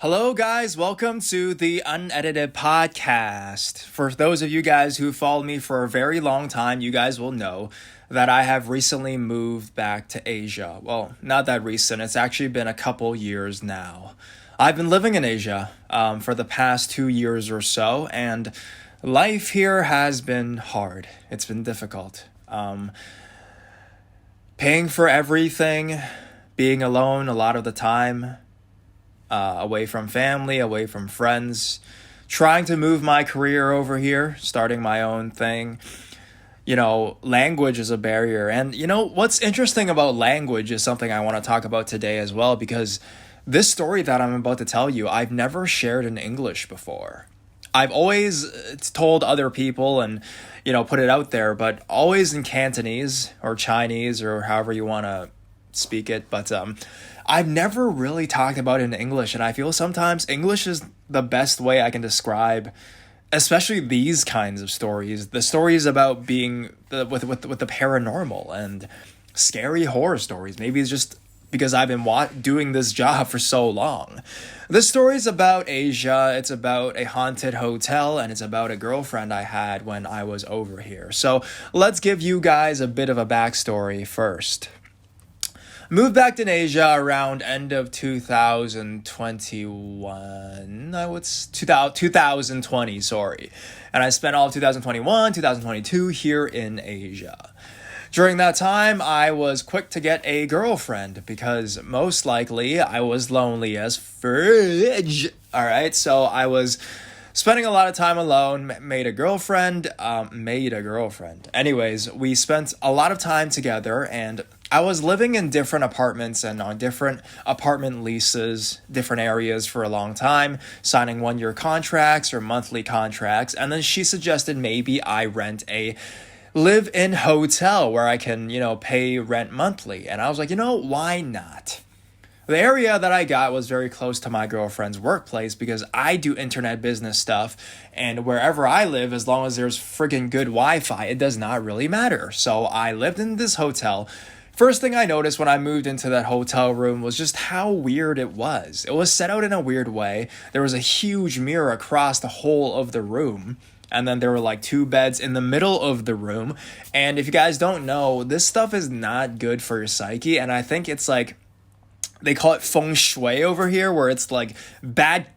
Hello, guys. Welcome to the Unedited Podcast. For those of you guys who followed me for a very long time, you guys will know that I have recently moved back to Asia. Well, not that recent. It's actually been a couple years now. I've been living in Asia for the past 2 years or so, and life here has been hard. It's been difficult. Paying for everything, being alone a lot of the time, away from family, away from friends, trying to move my career over here, starting my own thing. Language is a barrier. And what's interesting about language is something I want to talk about today as well, because this story that I'm about to tell you, I've never shared in English before. I've always told other people and, put it out there, but always in Cantonese or Chinese or however you want to speak it. But I've never really talked about it in English, and I feel sometimes English is the best way I can describe, especially these kinds of stories. The stories about being with the paranormal and scary horror stories. Maybe it's just because I've been doing this job for so long. This story is about Asia. It's about a haunted hotel, and it's about a girlfriend I had when I was over here. So let's give you guys a bit of a backstory first. Moved back to Asia around end of 2021. 2020, sorry. And I spent all of 2021, 2022 here in Asia. During that time, I was quick to get a girlfriend because most likely I was lonely as fridge. All right, so I was spending a lot of time alone, made a girlfriend. Anyways, we spent a lot of time together, and I was living in different apartments and on different apartment leases, different areas for a long time, signing 1-year contracts or monthly contracts. And then she suggested maybe I rent a live-in hotel where I can, pay rent monthly. And I was like, why not? The area that I got was very close to my girlfriend's workplace because I do internet business stuff, and wherever I live, as long as there's friggin' good Wi-Fi, it does not really matter. So I lived in this hotel. First thing I noticed when I moved into that hotel room was just how weird it was. It was set out in a weird way. There was a huge mirror across the whole of the room. And then there were like 2 beds in the middle of the room. And if you guys don't know, this stuff is not good for your psyche. And I think it's like, they call it feng shui over here, where it's like bad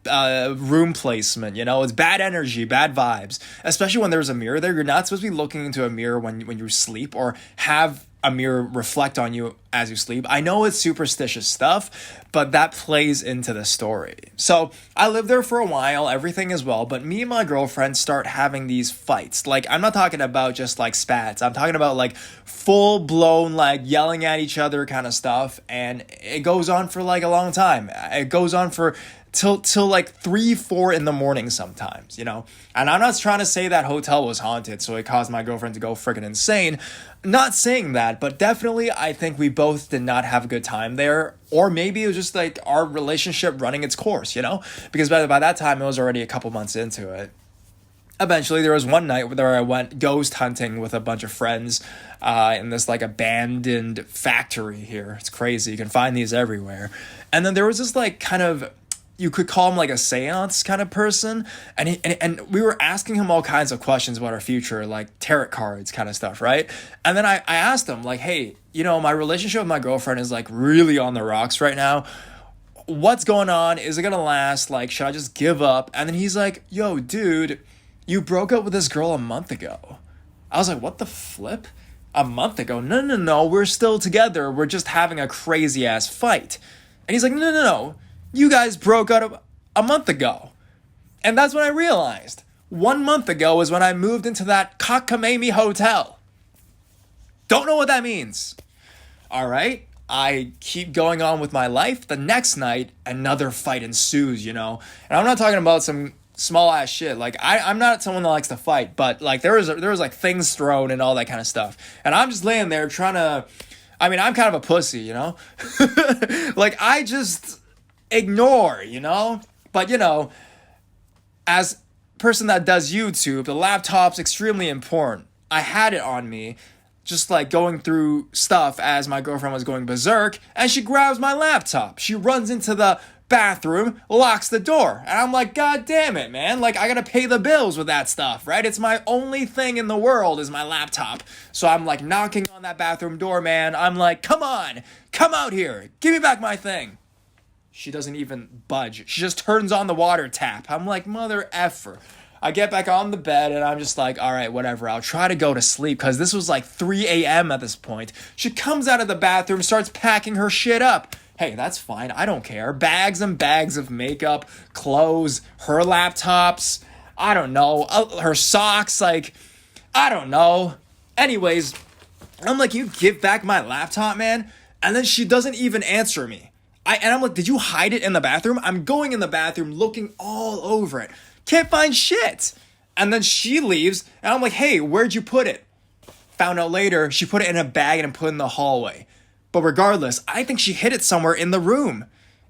room placement, it's bad energy, bad vibes, especially when there's a mirror there. You're not supposed to be looking into a mirror when you sleep or have a mirror reflect on you as you sleep. I know it's superstitious stuff, but that plays into the story. So I lived there for a while, everything is well, but me and my girlfriend start having these fights. Like, I'm not talking about just like spats. I'm talking about like full blown, like yelling at each other kind of stuff. And it goes on for like a long time. It goes on for till like 3-4 in the morning sometimes, And I'm not trying to say that hotel was haunted, so it caused my girlfriend to go freaking insane. Not saying that, but definitely I think we both did not have a good time there. Or maybe it was just like our relationship running its course, Because by that time, it was already a couple months into it. Eventually, there was one night where I went ghost hunting with a bunch of friends in this like abandoned factory here. It's crazy. You can find these everywhere. And then there was this like kind of, you could call him like a seance kind of person. And we were asking him all kinds of questions about our future, like tarot cards kind of stuff, right? And then I asked him like, hey, my relationship with my girlfriend is like really on the rocks right now. What's going on? Is it going to last? Like, should I just give up? And then he's like, yo, dude, you broke up with this girl a month ago. I was like, what the flip? A month ago? No, we're still together. We're just having a crazy ass fight. And he's like, no. You guys broke up a month ago. And that's when I realized 1 month ago was when I moved into that cockamamie hotel. Don't know what that means. All right. I keep going on with my life. The next night, another fight ensues, And I'm not talking about some small ass shit. Like I'm not someone that likes to fight, but like there was like things thrown and all that kind of stuff. And I'm just laying there trying to, I'm kind of a pussy, Like I just ignore, but as a person that does YouTube, the laptop's extremely important. I had it on me just like going through stuff as my girlfriend was going berserk, and she grabs my laptop. She runs into the bathroom, locks the door, and I'm like, God damn it, man. Like, I gotta pay the bills with that stuff, right? It's my only thing in the world is my laptop. So I'm like knocking on that bathroom door, man. I'm like, come on, come out here, give me back my thing. She doesn't even budge. She just turns on the water tap. I'm like, mother effer. I get back on the bed and I'm just like, all right, whatever. I'll try to go to sleep because this was like 3 a.m. at this point. She comes out of the bathroom, starts packing her shit up. Hey, that's fine. I don't care. Bags and bags of makeup, clothes, her laptops, I don't know, her socks, like, I don't know. Anyways, I'm like, you give back my laptop, man? And then she doesn't even answer me. And I'm like, did you hide it in the bathroom? I'm going in the bathroom looking all over it. Can't find shit. And then she leaves, and I'm like, hey, where'd you put it? Found out later, she put it in a bag and put it in the hallway. But regardless, I think she hid it somewhere in the room.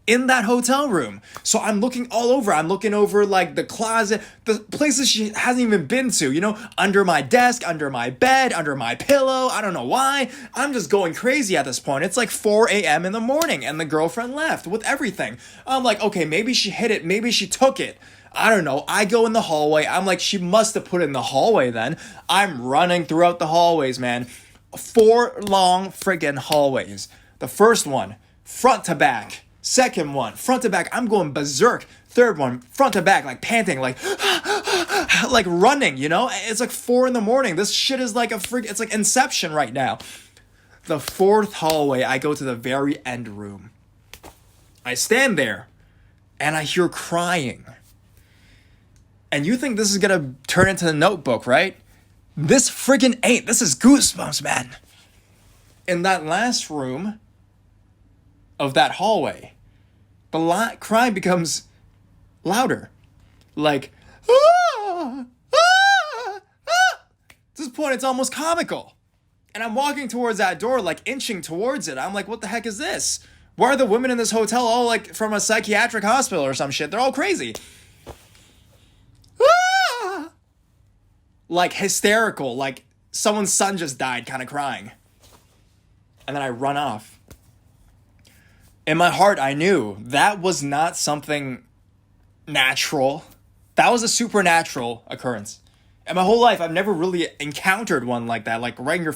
In that hotel room. So I'm looking all over. I'm looking over like the closet, the places she hasn't even been to, you know, under my desk, under my bed, under my pillow. I don't know why. I'm just going crazy at this point. It's like 4 a.m. in the morning and the girlfriend left with everything. I'm like, okay, maybe she hid it. Maybe she took it. I don't know. I go in the hallway. I'm like, she must have put it in the hallway then. I'm running throughout the hallways, man. 4 long friggin' hallways. The first one, front to back. Second one, front to back. I'm going berserk. Third one, front to back, like panting, like, like running, you know? It's like 4 a.m. This shit is like it's like Inception right now. The 4th hallway, I go to the very end room. I stand there and I hear crying. And you think this is gonna turn into The Notebook, right? This friggin' ain't. This is Goosebumps, man. In that last room of that hallway, the crying becomes louder. Like, ah, ah, ah. At this point, it's almost comical. And I'm walking towards that door, like inching towards it. I'm like, what the heck is this? Why are the women in this hotel all like from a psychiatric hospital or some shit? They're all crazy. Like hysterical, like someone's son just died kind of crying. And then I run off. In my heart, I knew that was not something natural. That was a supernatural occurrence. And my whole life, I've never really encountered one like that, like right in your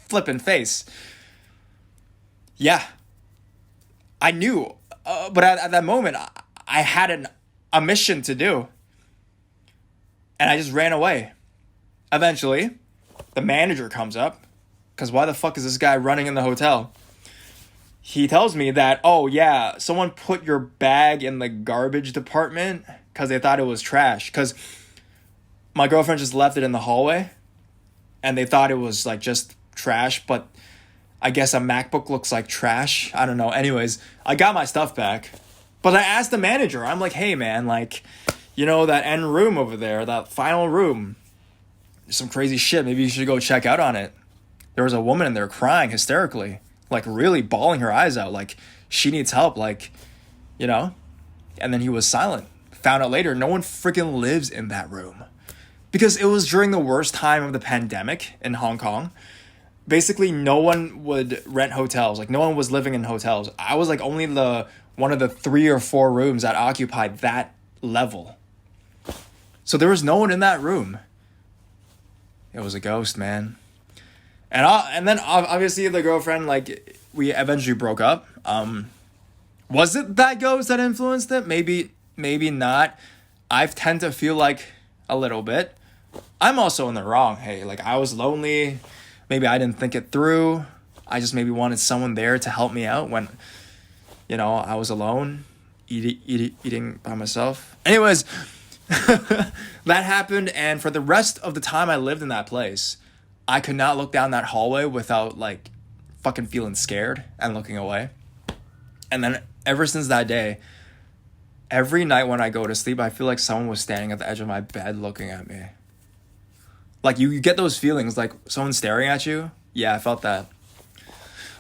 flippin' face. Yeah. I knew. But at that moment, I had a mission to do. And I just ran away. Eventually, the manager comes up, because why the fuck is this guy running in the hotel? He tells me that, oh yeah, someone put your bag in the garbage department because they thought it was trash. Because my girlfriend just left it in the hallway, and they thought it was like just trash, but I guess a MacBook looks like trash. I don't know. Anyways, I got my stuff back, but I asked the manager, I'm like, hey man, like, you know, that end room over there, that final room, some crazy shit. Maybe you should go check out on it. There was a woman in there crying hysterically, like really bawling her eyes out, like she needs help, like, you know? And then he was silent. Found out later, no one freaking lives in that room. Because it was during the worst time of the pandemic in Hong Kong. Basically, no one would rent hotels. Like, no one was living in hotels. I was like only one of the 3 or 4 rooms that occupied that level. So there was no one in that room. It was a ghost, man. And then obviously the girlfriend, like, we eventually broke up. Was it that ghost that influenced it? Maybe not. I tend to feel like a little bit. I'm also in the wrong. Hey, like, I was lonely. Maybe I didn't think it through. I just maybe wanted someone there to help me out when, you know, I was alone, eating by myself. Anyways, that happened, and for the rest of the time I lived in that place, I could not look down that hallway without, like, fucking feeling scared and looking away. And then ever since that day, every night when I go to sleep, I feel like someone was standing at the edge of my bed looking at me. Like, you get those feelings, like someone staring at you. Yeah, I felt that.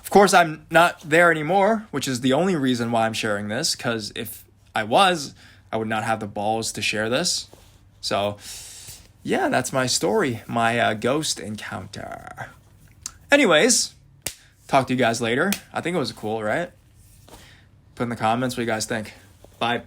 Of course, I'm not there anymore, which is the only reason why I'm sharing this, because if I was, I would not have the balls to share this. So, yeah, that's my story, my ghost encounter. Anyways, talk to you guys later. I think it was cool, right? Put in the comments what you guys think. Bye.